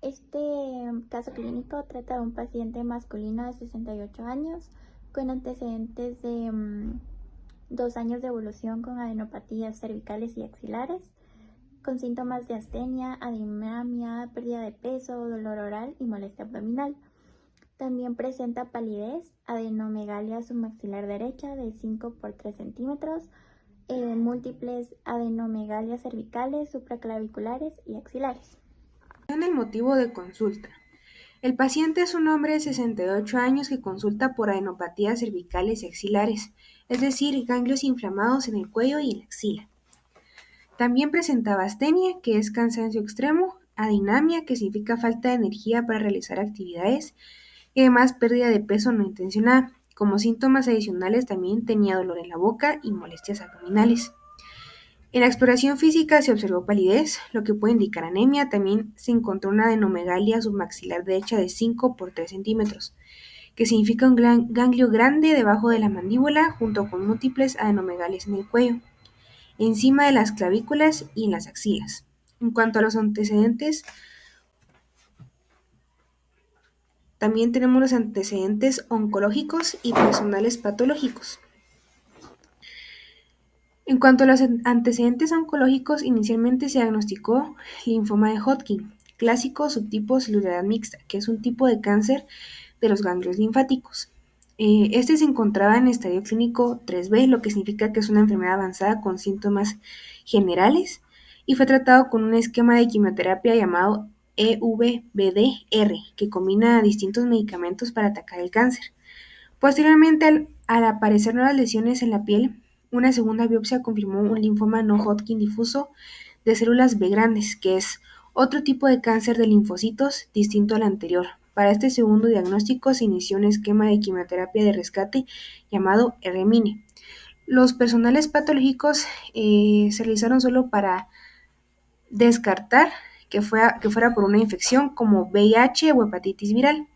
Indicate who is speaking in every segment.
Speaker 1: Este caso clínico trata de un paciente masculino de 68 años con antecedentes de 2 años de evolución con adenopatías cervicales y axilares, con síntomas de astenia, adinamia, pérdida de peso, dolor oral y molestia abdominal. También presenta palidez, adenomegalia submaxilar derecha de 5 por 3 centímetros, múltiples adenomegalias cervicales, supraclaviculares y axilares.
Speaker 2: El motivo de consulta. El paciente es un hombre de 68 años que consulta por adenopatías cervicales y axilares, es decir, ganglios inflamados en el cuello y en la axila. También presentaba astenia, que es cansancio extremo, adinamia, que significa falta de energía para realizar actividades, y además pérdida de peso no intencionada. Como síntomas adicionales también tenía dolor en la boca y molestias abdominales. En la exploración física se observó palidez, lo que puede indicar anemia. También se encontró una adenomegalia submaxilar derecha de 5 por 3 centímetros, que significa un ganglio grande debajo de la mandíbula junto con múltiples adenomegalias en el cuello, encima de las clavículas y en las axilas. En cuanto a los antecedentes, también tenemos los antecedentes oncológicos y personales patológicos. En cuanto a los antecedentes oncológicos, inicialmente se diagnosticó linfoma de Hodgkin, clásico subtipo celular mixta, que es un tipo de cáncer de los ganglios linfáticos. Este se encontraba en estadio clínico 3B, lo que significa que es una enfermedad avanzada con síntomas generales, y fue tratado con un esquema de quimioterapia llamado EVBDR, que combina distintos medicamentos para atacar el cáncer. Posteriormente, al aparecer nuevas lesiones en la piel, una segunda biopsia confirmó un linfoma no Hodgkin difuso de células B grandes, que es otro tipo de cáncer de linfocitos distinto al anterior. Para este segundo diagnóstico se inició un esquema de quimioterapia de rescate llamado R-Mine. Los personales patológicos se realizaron solo para descartar que fuera por una infección como VIH o hepatitis viral.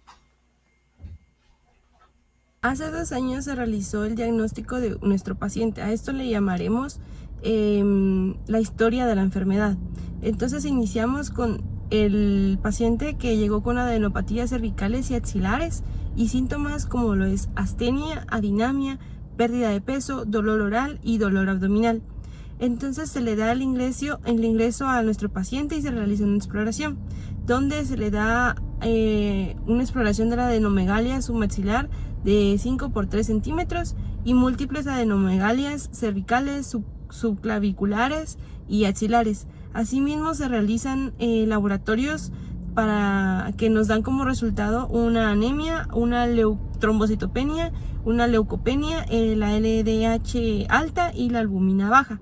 Speaker 3: Hace 2 años se realizó el diagnóstico de nuestro paciente. A esto le llamaremos la historia de la enfermedad. Entonces iniciamos con el paciente que llegó con adenopatías cervicales y axilares y síntomas como lo es astenia, adinamia, pérdida de peso, dolor oral y dolor abdominal. Entonces se le da el ingreso a nuestro paciente y se realiza una exploración, donde se le da una exploración de la adenomegalia submaxilar de 5 por 3 centímetros y múltiples adenomegalias cervicales, subclaviculares y axilares. Asimismo se realizan laboratorios para que nos dan como resultado una anemia, una trombocitopenia, una leucopenia, la LDH alta y la albúmina baja.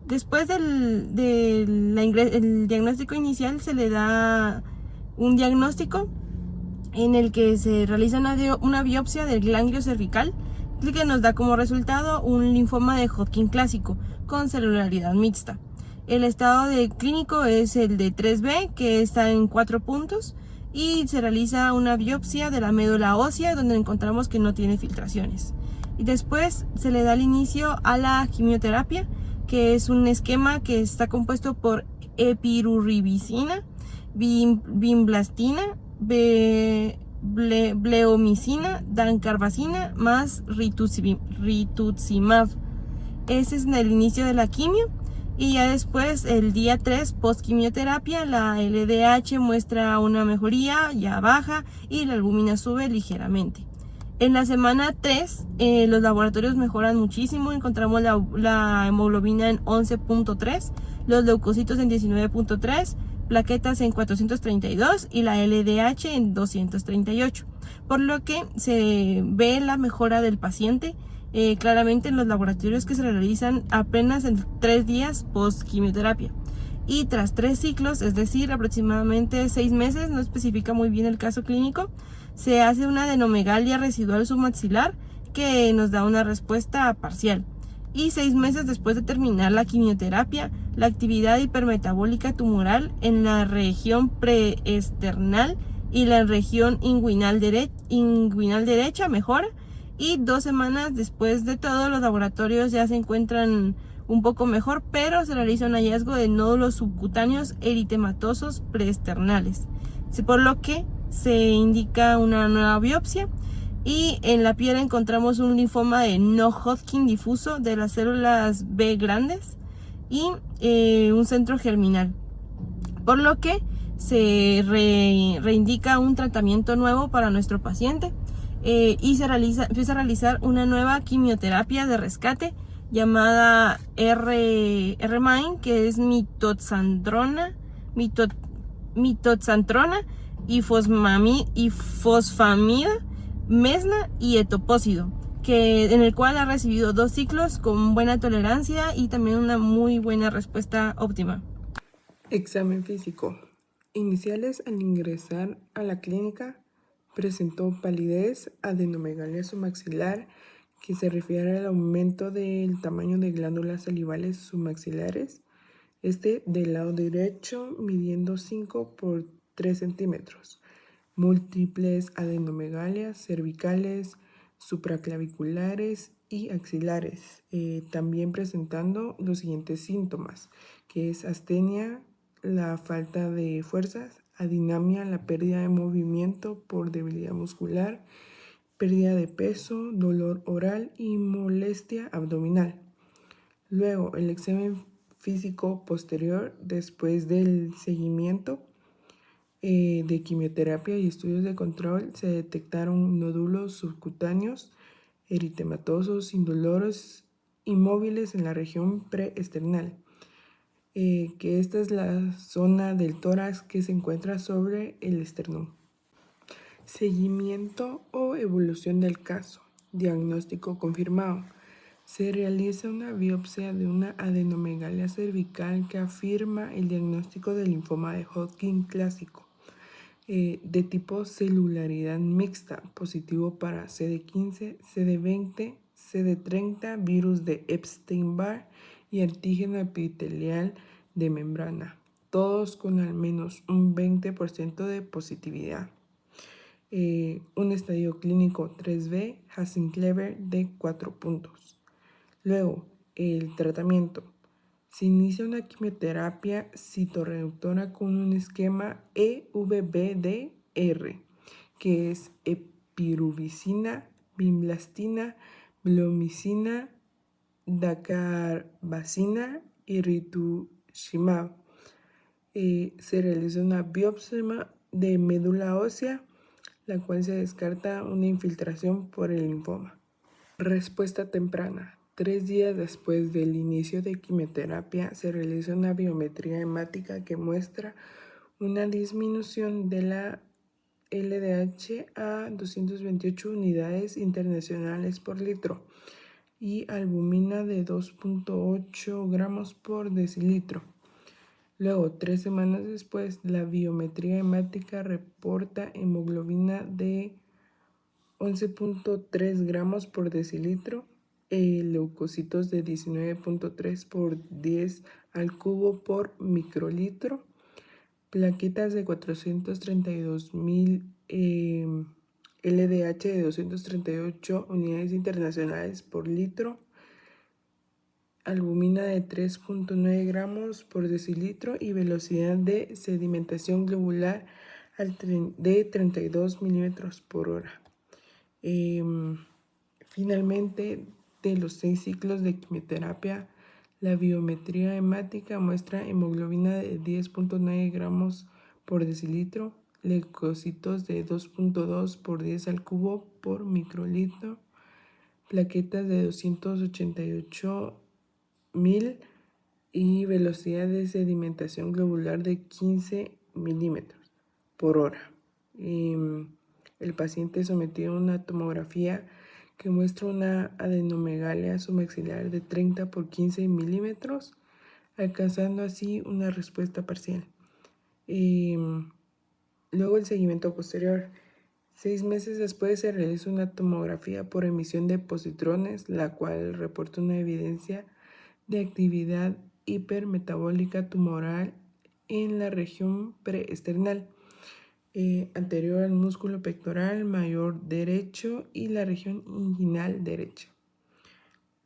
Speaker 3: Después del diagnóstico inicial se le da un diagnóstico en el que se realiza una biopsia del ganglio cervical que nos da como resultado un linfoma de Hodgkin clásico con celularidad mixta. El estado clínico es el de 3B, que está en 4 puntos, y se realiza una biopsia de la médula ósea donde encontramos que no tiene filtraciones. Y después se le da el inicio a la quimioterapia, que es un esquema que está compuesto por epirubicina, vimblastina, bleomicina, dancarbacina más rituximab. Ese es el inicio de la quimio. Y ya después, el día 3, post-quimioterapia, la LDH muestra una mejoría, ya baja, y la albúmina sube ligeramente. En la semana 3, los laboratorios mejoran muchísimo. Encontramos la hemoglobina en 11.3, los leucocitos en 19.3, plaquetas en 432 y la LDH en 238. Por lo que se ve la mejora del paciente claramente en los laboratorios que se realizan apenas en 3 días post quimioterapia. Y tras 3 ciclos, es decir, aproximadamente 6 meses, no especifica muy bien el caso clínico, se hace una adenomegalia residual submaxilar que nos da una respuesta parcial. Y 6 meses después de terminar la quimioterapia, la actividad hipermetabólica tumoral en la región preesternal y la región inguinal derecha mejora. Y 2 semanas después de todo, los laboratorios ya se encuentran un poco mejor, pero se realiza un hallazgo de nódulos subcutáneos eritematosos preesternales, por lo que se indica una nueva biopsia. Y en la piel encontramos un linfoma de no-Hodgkin difuso de las células B grandes y un centro germinal, por lo que se reindica un tratamiento nuevo para nuestro paciente y empieza a realizar una nueva quimioterapia de rescate llamada R-MIND, que es mitoxantrona y fosfamida, mesna y etopósido, en el cual ha recibido 2 ciclos con buena tolerancia y también una muy buena respuesta óptima.
Speaker 4: Examen físico. Iniciales al ingresar a la clínica, presentó palidez, adenomegalia submaxilar, que se refiere al aumento del tamaño de glándulas salivales submaxilares, del lado derecho, midiendo 5 por 3 centímetros. Múltiples adenomegalias cervicales, supraclaviculares y axilares, también presentando los siguientes síntomas, que es astenia, la falta de fuerzas, adinamia, la pérdida de movimiento por debilidad muscular, pérdida de peso, dolor oral y molestia abdominal. Luego, el examen físico posterior después del seguimiento de quimioterapia y estudios de control, se detectaron nódulos subcutáneos eritematosos, indoloros y móviles en la región preesternal, que esta es la zona del tórax que se encuentra sobre el esternón. Seguimiento o evolución del caso. Diagnóstico confirmado. Se realiza una biopsia de una adenomegalia cervical que afirma el diagnóstico del linfoma de Hodgkin clásico, de tipo celularidad mixta, positivo para CD15, CD20, CD30, virus de Epstein-Barr y antígeno epitelial de membrana, todos con al menos un 20% de positividad. Un estadio clínico 3B, Hasenclever, de 4 puntos. Luego, el tratamiento. Se inicia una quimioterapia citorreductora con un esquema EVBDR, que es epirubicina, vinblastina, blomicina, dacarbazina y rituximab. Se realiza una biopsia de médula ósea, la cual se descarta una infiltración por el linfoma. Respuesta temprana. 3 días después del inicio de quimioterapia se realiza una biometría hemática que muestra una disminución de la LDH a 228 unidades internacionales por litro y albumina de 2.8 gramos por decilitro. Luego, 3 semanas después, la biometría hemática reporta hemoglobina de 11.3 gramos por decilitro, leucocitos de 19.3 por 10 al cubo por microlitro, plaquetas de 432.000 LDH de 238 unidades internacionales por litro, albumina de 3.9 gramos por decilitro y velocidad de sedimentación globular de 32 milímetros por hora. Finalmente, de los 6 ciclos de quimioterapia, la biometría hemática muestra hemoglobina de 10.9 gramos por decilitro, leucocitos de 2.2 por 10 al cubo por microlitro, plaquetas de 288.000 y velocidad de sedimentación globular de 15 milímetros por hora. El paciente sometido a una tomografía que muestra una adenomegalia submaxilar de 30 por 15 milímetros, alcanzando así una respuesta parcial. Luego el seguimiento posterior. 6 meses después se realiza una tomografía por emisión de positrones, la cual reporta una evidencia de actividad hipermetabólica tumoral en la región preesternal, anterior al músculo pectoral mayor derecho y la región inguinal derecha.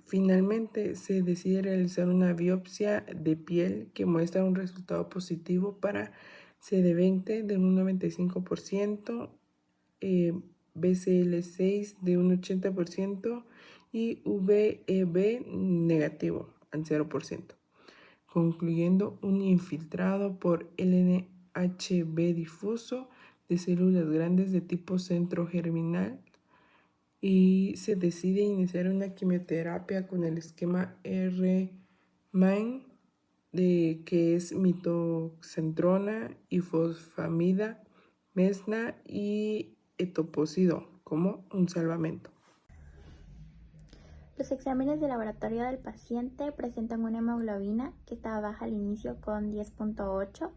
Speaker 4: Finalmente, se decide realizar una biopsia de piel que muestra un resultado positivo para CD20 de un 95%, BCL6 de un 80% y VEB negativo al 0%, concluyendo un infiltrado por LNHB difuso de células grandes de tipo centrogerminal, y se decide iniciar una quimioterapia con el esquema R-MIND, que es mitoxantrona, ifosfamida, mesna y etoposide como un salvamento.
Speaker 1: Los exámenes de laboratorio del paciente presentan una hemoglobina que estaba baja al inicio con 10.8,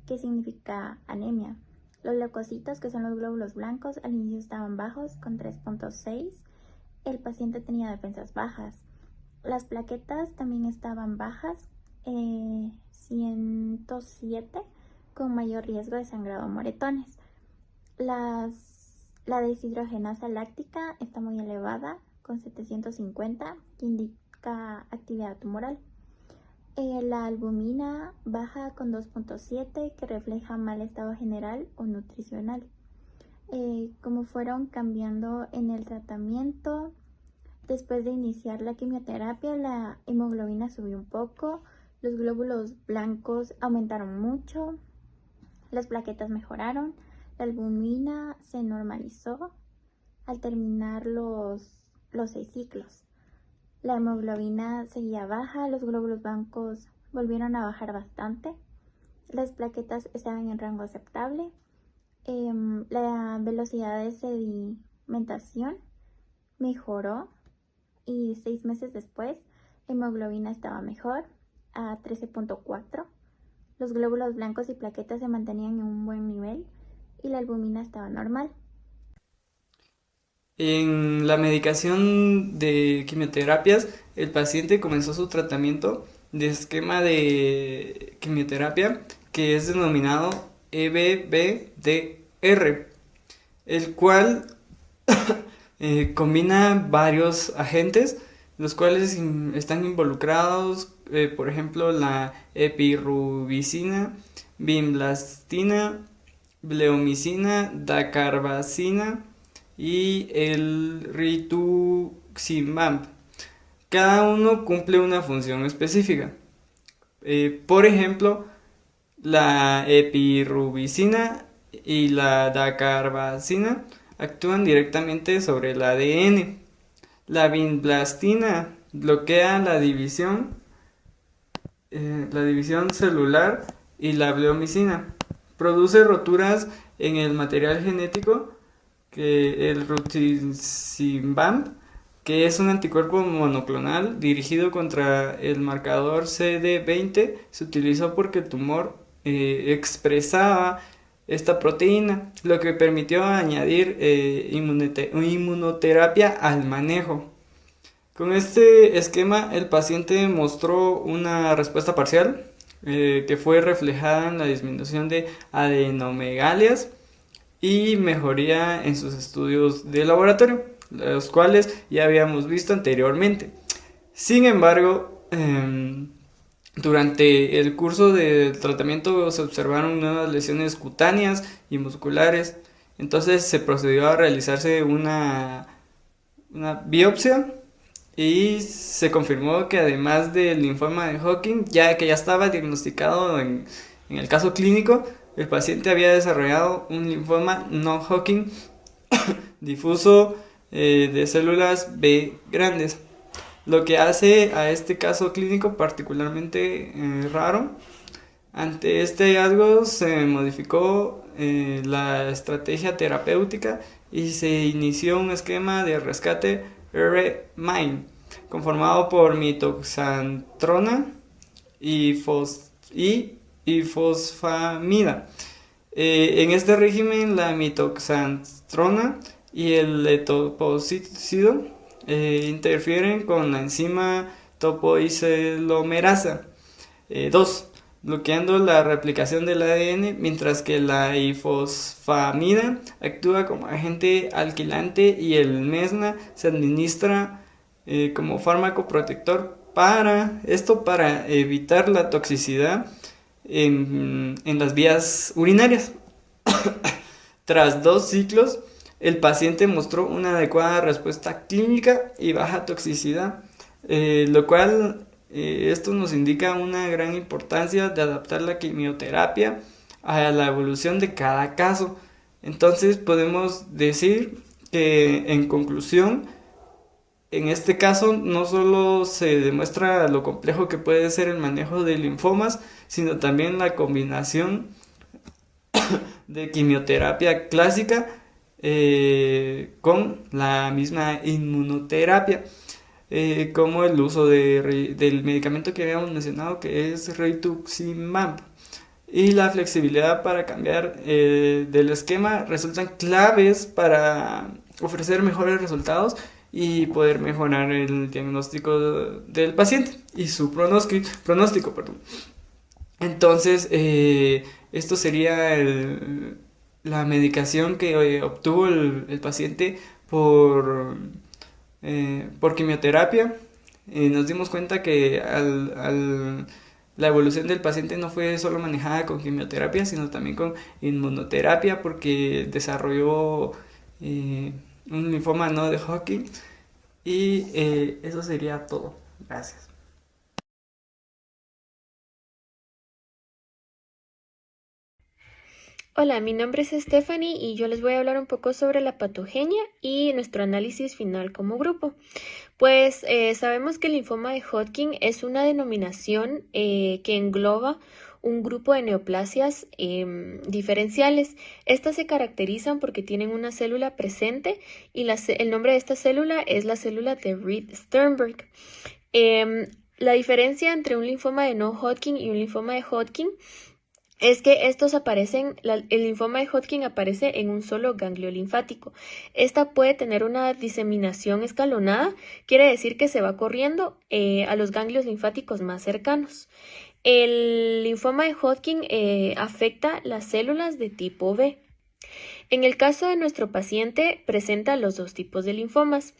Speaker 1: que significa anemia. Los leucocitos, que son los glóbulos blancos, al inicio estaban bajos con 3.6. El paciente tenía defensas bajas. Las plaquetas también estaban bajas, 107, con mayor riesgo de sangrado o moretones. La deshidrogenasa láctica está muy elevada, con 750, que indica actividad tumoral. La albumina baja con 2.7, que refleja mal estado general o nutricional. Como fueron cambiando en el tratamiento, después de iniciar la quimioterapia, la hemoglobina subió un poco, los glóbulos blancos aumentaron mucho, las plaquetas mejoraron, la albumina se normalizó al terminar los 6 ciclos. La hemoglobina seguía baja, los glóbulos blancos volvieron a bajar bastante, las plaquetas estaban en rango aceptable, la velocidad de sedimentación mejoró y 6 meses después la hemoglobina estaba mejor, a 13.4. Los glóbulos blancos y plaquetas se mantenían en un buen nivel y la albumina estaba normal.
Speaker 5: En la medicación de quimioterapias, el paciente comenzó su tratamiento de esquema de quimioterapia que es denominado EBBDR, el cual combina varios agentes, los cuales están involucrados, por ejemplo, la epirubicina, vinblastina, bleomicina, dacarbazina y el rituximab. Cada uno cumple una función específica. Por ejemplo, la epirubicina y la dacarbazina actúan directamente sobre el ADN. La vinblastina bloquea la división celular, y la bleomicina produce roturas en el material genético, que el rituximab, que es un anticuerpo monoclonal dirigido contra el marcador CD20, se utilizó porque el tumor expresaba esta proteína, lo que permitió añadir inmunoterapia al manejo. Con este esquema, el paciente mostró una respuesta parcial, que fue reflejada en la disminución de adenomegalias y mejoría en sus estudios de laboratorio, los cuales ya habíamos visto anteriormente. Sin embargo, durante el curso del tratamiento se observaron nuevas lesiones cutáneas y musculares. Entonces se procedió a realizarse una biopsia y se confirmó que además del linfoma de Hodgkin, ya estaba diagnosticado en el caso clínico, el paciente había desarrollado un linfoma no Hodgkin difuso de células B grandes, lo que hace a este caso clínico particularmente raro. Ante este hallazgo se modificó la estrategia terapéutica y se inició un esquema de rescate R-MIND conformado por mitoxantrona y fosfamida. En este régimen, la mitoxantrona y el etoposide interfieren con la enzima topoisomerasa 2, bloqueando la replicación del ADN, mientras que la ifosfamida actúa como agente alquilante y el mesna se administra como fármaco protector para evitar la toxicidad en las vías urinarias. Tras 2 ciclos, el paciente mostró una adecuada respuesta clínica y baja toxicidad, lo cual esto nos indica una gran importancia de adaptar la quimioterapia a la evolución de cada caso. Entonces podemos decir que, en conclusión, en este caso no solo se demuestra lo complejo que puede ser el manejo de linfomas, sino también la combinación de quimioterapia clásica con la misma inmunoterapia, como el uso del medicamento que habíamos mencionado, que es rituximab. Y la flexibilidad para cambiar del esquema resultan claves para ofrecer mejores resultados y poder mejorar el diagnóstico del paciente y su pronóstico, perdón. Entonces, esto sería la medicación que obtuvo el paciente por quimioterapia. Nos dimos cuenta que la evolución del paciente no fue solo manejada con quimioterapia, sino también con inmunoterapia, porque desarrolló un linfoma no de Hodgkin. Y eso sería todo. Gracias.
Speaker 6: Hola, mi nombre es Stephanie y yo les voy a hablar un poco sobre la patogenia y nuestro análisis final como grupo. Pues sabemos que el linfoma de Hodgkin es una denominación que engloba un grupo de neoplasias diferenciales. Estas se caracterizan porque tienen una célula presente y el nombre de esta célula es la célula de Reed-Sternberg. La diferencia entre un linfoma de no Hodgkin y un linfoma de Hodgkin es que estos el linfoma de Hodgkin aparece en un solo ganglio linfático. Esta puede tener una diseminación escalonada, quiere decir que se va corriendo a los ganglios linfáticos más cercanos. El linfoma de Hodgkin afecta las células de tipo B. En el caso de nuestro paciente, presenta los 2 tipos de linfomas.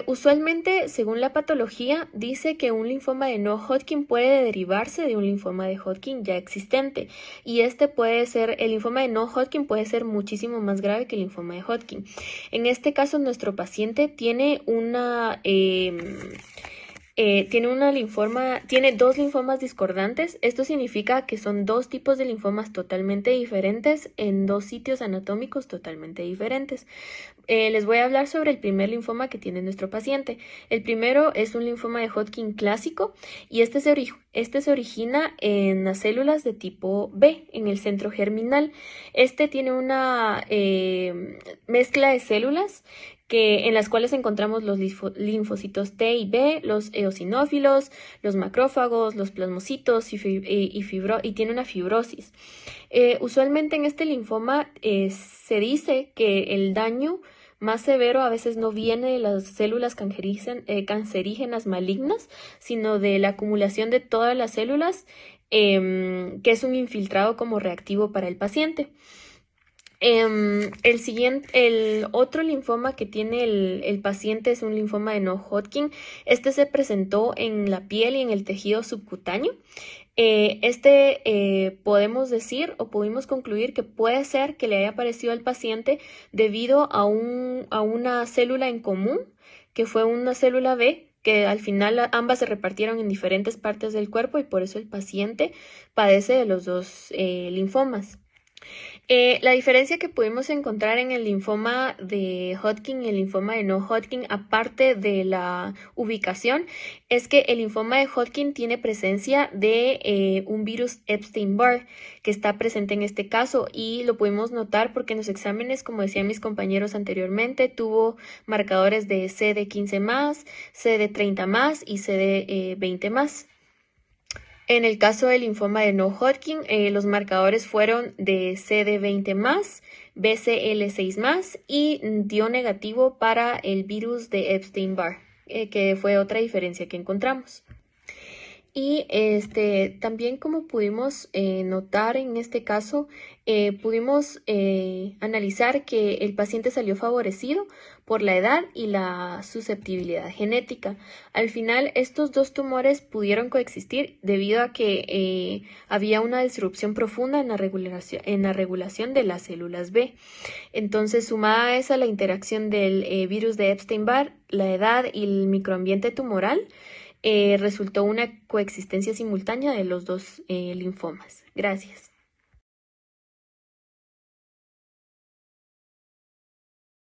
Speaker 6: Usualmente, según la patología, dice que un linfoma de no Hodgkin puede derivarse de un linfoma de Hodgkin ya existente, y el linfoma de no Hodgkin puede ser muchísimo más grave que el linfoma de Hodgkin. En este caso, nuestro paciente tiene tiene 2 linfomas discordantes. Esto significa que son 2 tipos de linfomas totalmente diferentes en 2 sitios anatómicos totalmente diferentes. Les voy a hablar sobre el primer linfoma que tiene nuestro paciente. El primero es un linfoma de Hodgkin clásico y este se origina en las células de tipo B, en el centro germinal. Este tiene una mezcla de células en las cuales encontramos los linfocitos T y B, los eosinófilos, los macrófagos, los plasmocitos y tiene una fibrosis. Usualmente en este linfoma se dice que el daño más severo a veces no viene de las células cancerígenas malignas, sino de la acumulación de todas las células, que es un infiltrado como reactivo para el paciente. El otro linfoma que tiene el paciente es un linfoma de no Hodgkin. Este se presentó en la piel y en el tejido subcutáneo. Podemos decir o pudimos concluir que puede ser que le haya aparecido al paciente debido a una célula en común, que fue una célula B, que al final ambas se repartieron en diferentes partes del cuerpo y por eso el paciente padece de los 2 linfomas. La diferencia que pudimos encontrar en el linfoma de Hodgkin y el linfoma de no Hodgkin, aparte de la ubicación, es que el linfoma de Hodgkin tiene presencia de un virus Epstein-Barr que está presente en este caso, y lo pudimos notar porque en los exámenes, como decían mis compañeros anteriormente, tuvo marcadores de CD15+, CD30+ y CD20+. En el caso del linfoma de no Hodgkin, los marcadores fueron de CD20+, BCL6+, y dio negativo para el virus de Epstein-Barr, que fue otra diferencia que encontramos. Y también como pudimos notar en este caso, pudimos analizar que el paciente salió favorecido por la edad y la susceptibilidad genética. Al final, estos dos tumores pudieron coexistir debido a que había una disrupción profunda en la regulación de las células B. Entonces, sumada a esa la interacción del virus de Epstein-Barr, la edad y el microambiente tumoral, resultó una coexistencia simultánea de los dos linfomas. Gracias.